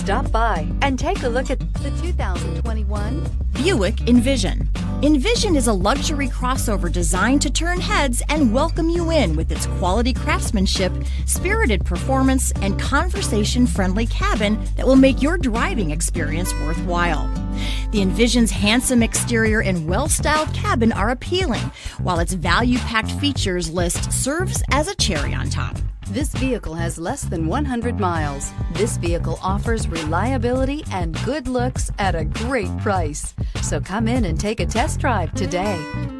Stop by and take a look at the 2021 Buick Envision. Envision is a luxury crossover designed to turn heads and welcome you in with its quality craftsmanship, spirited performance, and conversation-friendly cabin that will make your driving experience worthwhile. The Envision's handsome exterior and well-styled cabin are appealing, while its value-packed features list serves as a cherry on top. This vehicle has less than 100 miles. This vehicle offers reliability and good looks at a great price. So come in and take a test drive today.